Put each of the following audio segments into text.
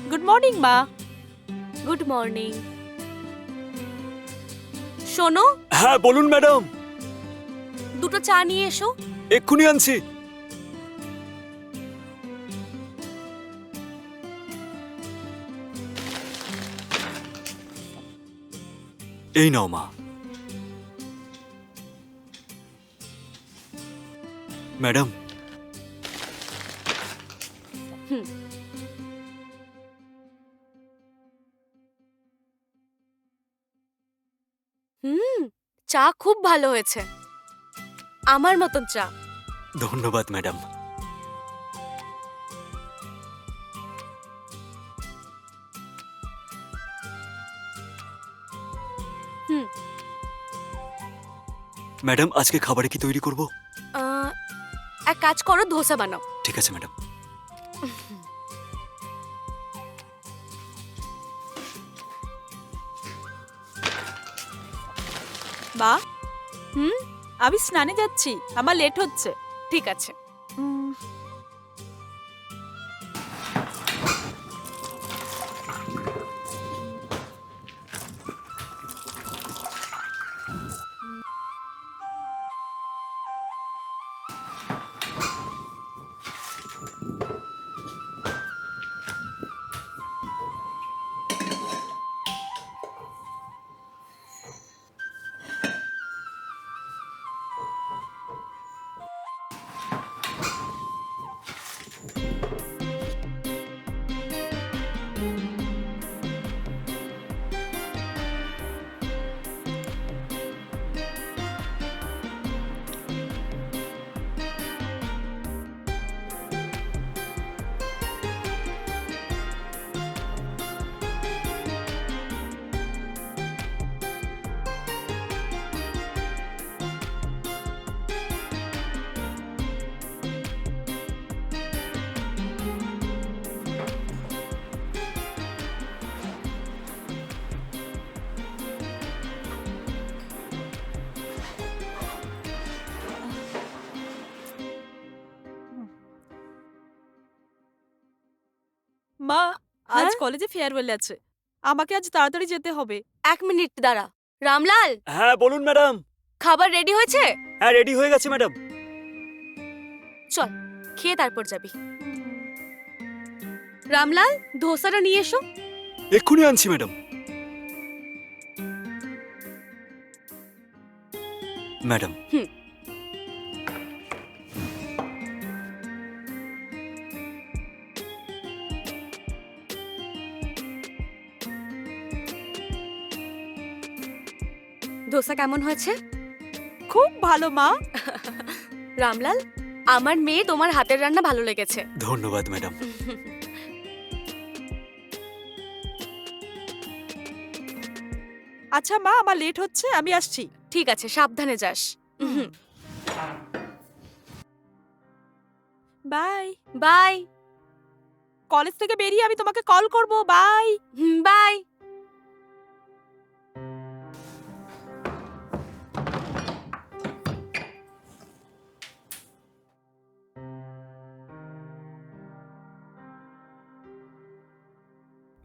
Good morning মা। Good morning. শোনো, হ্যাঁ বলুন ম্যাডাম। দুটো চা নিয়ে এসো। এক্ষুনি আনছি। এই নাও মা। ম্যাডাম, চা খুব ভালো হয়েছে, আমার মতন চা। ধন্যবাদ ম্যাডাম। হুম। ম্যাডাম, আজকে খাবারে কি তৈরি করব? এক কাজ করো, ধোসা বানাও। ঠিক আছে ম্যাডাম। মা, আমি স্নানে যাচ্ছি, আমার লেট হচ্ছে। ঠিক আছে। মা, আজ হ্যাঁ? কলেজে ফেয়ারওয়েল আছে, আমাকে আজ তাড়াতাড়ি যেতে হবে। 1 মিনিট দাঁড়া। রামলাল, হ্যাঁ বলুন ম্যাডাম। খাবার রেডি হয়েছে? হ্যাঁ রেডি হয়ে গেছে ম্যাডাম। চল, খেয়ে তারপর যাবি। রামলাল, ধোসাটা নিয়ে এসো। এক্ষুনি আনছি ম্যাডাম। ম্যাডাম, ধোসা কেমন হয়েছে? খুব ভালো মা। রামলাল, আমার মেয়ে তোমার হাতের রান্না ভালো লেগেছে। ধন্যবাদ ম্যাডাম। আচ্ছা মা, আমার লেট হচ্ছে, আমি আসছি। ঠিক আছে, সাবধানে যাস। বাই। বাই। কলেজ থেকে বেরিয়ে আমি তোমাকে কল করব। বাই। বাই।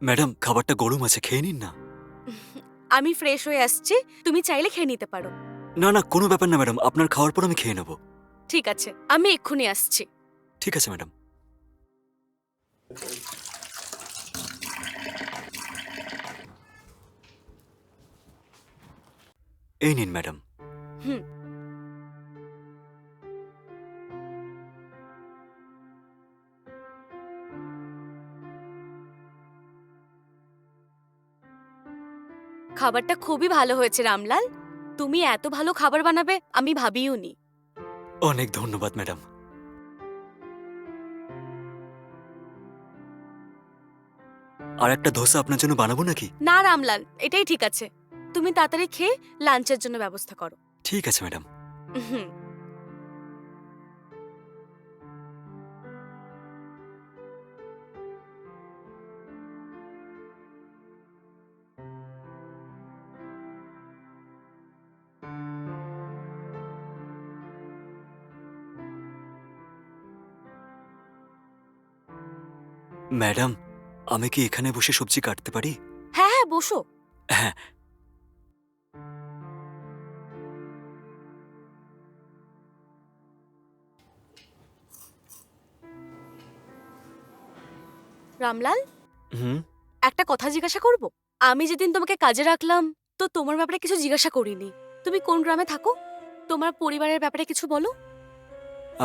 ম্যাডাম, খাবারটা গরম আছে, খেয়ে নিন না। আমি ফ্রেশ হয়ে আসছি, তুমি চাইলে খেয়ে নিতে পারো। না না, কোনো ব্যাপার না ম্যাডাম, আপনার খাওয়ার পর আমি খেয়ে নেব। ঠিক আছে, আমি এক্ষুনি আসছি। ঠিক আছে ম্যাডাম। এই নিন ম্যাডাম। হুম। খাবারটা খুবই ভালো হয়েছে রামলাল, তুমি এত ভালো খাবার বানাবে আমি ভাবিও নি। অনেক ধন্যবাদ ম্যাডাম। আর একটা ধোসা আপনার জন্য বানাবো নাকি? না রামলাল, এটাই ঠিক আছে। তুমি তাড়াতাড়ি খেয়ে লাঞ্চের জন্য ব্যবস্থা করো। ঠিক আছে ম্যাডাম। হুম। ম্যাডাম, আমি কি এখানে বসে সবজি কাটতে পারি? হ্যাঁ হ্যাঁ, বসো। হ্যাঁ। রামলাল, হুম। একটা কথা জিজ্ঞাসা করব? আমি যেদিন তোমাকে কাজে রাখলাম, তো তোমার ব্যাপারে কিছু জিজ্ঞাসা করিনি। তুমি কোন গ্রামে থাকো? তোমার পরিবারের ব্যাপারে কিছু বলো।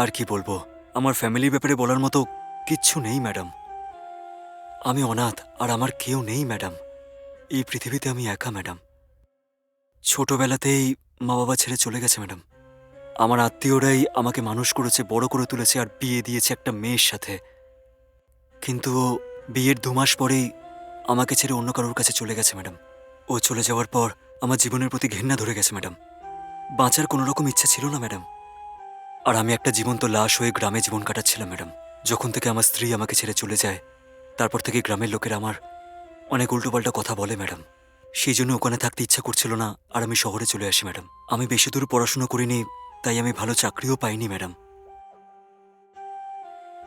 আর কি বলবো, আমার ফ্যামিলির ব্যাপারে বলার মতো কিচ্ছু নেই ম্যাডাম। আমি অনাথ, আর আমার কেউ নেই ম্যাডাম। এই পৃথিবীতে আমি একা ম্যাডাম। ছোটবেলাতেই মা বাবা ছেড়ে চলে গেছে ম্যাডাম। আমার আত্মীয়রাই আমাকে মানুষ করেছে, বড় করে তুলেছে, আর বিয়ে দিয়েছে একটা মেয়ের সাথে। কিন্তু ও বিয়ের 2 মাস পরেই আমাকে ছেড়ে অন্য কারোর কাছে চলে গেছে ম্যাডাম। ও চলে যাওয়ার পর আমার জীবনের প্রতি ঘৃণা ধরে গেছে ম্যাডাম। বাঁচার কোনো রকম ইচ্ছা ছিল না ম্যাডাম। আর আমি একটা জীবন্ত লাশ হয়ে গ্রামে জীবন কাটাচ্ছিলাম ম্যাডাম। যখন থেকে আমার স্ত্রী আমাকে ছেড়ে চলে যায়, তারপর থেকে গ্রামের লোকেরা আমার অনেক উল্টোপাল্টা কথা বলে ম্যাডাম। সেই জন্য ওখানে থাকতে ইচ্ছা করছিল না, আর আমি শহরে চলে আসি ম্যাডাম। আমি বেশি দূর পড়াশোনা করিনি, তাই আমি ভালো চাকরিও পাইনি ম্যাডাম।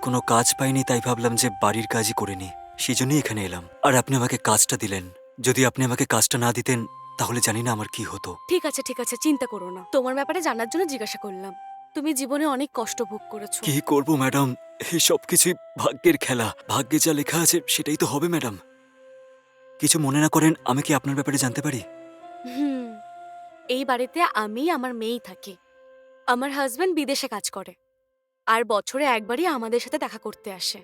কোনো কাজ পাইনি, তাই ভাবলাম যে বাড়ির কাজই করে নিই। সেই জন্যই এখানে এলাম, আর আপনি আমাকে কাজটা দিলেন। যদি আপনি আমাকে কাজটা না দিতেন, তাহলে জানি না আমার কি হতো। ঠিক আছে ঠিক আছে, চিন্তা করো না। তোমার ব্যাপারে জানার জন্য জিজ্ঞাসা করলাম। তুমি জীবনে অনেক কষ্ট ভোগ করেছো। কি করব ম্যাডাম, এই সব কিছুই ভাগ্যের খেলা। ভাগ্যে যা লেখা আছে সেটাই তো হবে ম্যাডাম। কিছু মনে না করেন, আমি কি আপনার ব্যাপারে জানতে পারি? হুম, এই বাড়িতে আমি আমার মেয়েই থাকি। আমার হাজবেন্ড বিদেশে কাজ করে, আর বছরে একবারই আমাদের সাথে দেখা করতে আসে।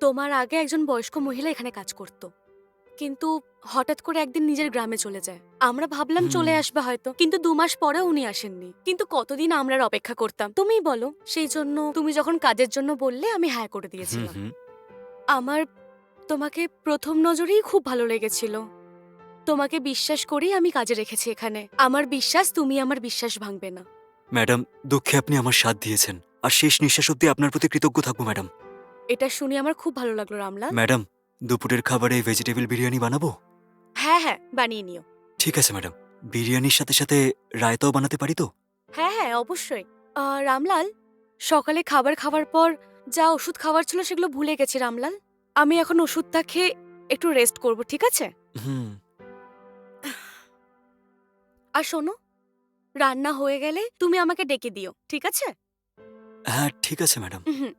তোমার আগে একজন বয়স্ক মহিলা এখানে কাজ করত, কিন্তু হঠাৎ করে একদিন নিজের গ্রামে চলে যায়। আমরা ভাবলাম হুম। চলে আসবে হয়তো, কিন্তু 2 মাস পরেও উনি আসেননি। কিন্তু কতদিন আমরা আর অপেক্ষা করতাম, তুমিই বলো। সেই জন্য তুমি যখন কাজের জন্য বললে, আমি হ্যাঁ করে হুম দিয়েছিলাম। হুম। আমার তোমাকে প্রথম নজরেই খুব ভালো লেগেছিল। তোমাকে বিশ্বাস করেই আমি কাজে রেখেছি এখানে। আমার বিশ্বাস তুমি আমার বিশ্বাস ভাঙবে না। ম্যাডাম, দুঃখে আপনি আমার সাথ দিয়েছেন, আর শেষ নিঃশ্বাস অব্দি আপনার প্রতি কৃতজ্ঞ থাকবো ম্যাডাম। এটা শুনে আমার খুব ভালো লাগলো রামলাল। ম্যাডাম, দুপুরের খাবারে ভেজিটেবল বিরিয়ানি বানাবো? হ্যাঁ হ্যাঁ, বানিয়ে নিও। ঠিক আছে ম্যাডাম। বিরিয়ানির সাথে সাথে রায়তাও বানাতে পারি তো? হ্যাঁ হ্যাঁ, অবশ্যই। রামলাল, সকালে খাবার খাওয়ার পর যা ওষুধ খাওয়ার ছিল সেগুলো ভুলে গেছি রামলাল। আমি এখন ওষুধটা খেয়ে একটু রেস্ট করব, ঠিক আছে? হুম। আর শোনো, রান্না হয়ে গেলে তুমি আমাকে ডেকে দিও, ঠিক আছে? হ্যাঁ ঠিক আছে ম্যাডাম। হুম।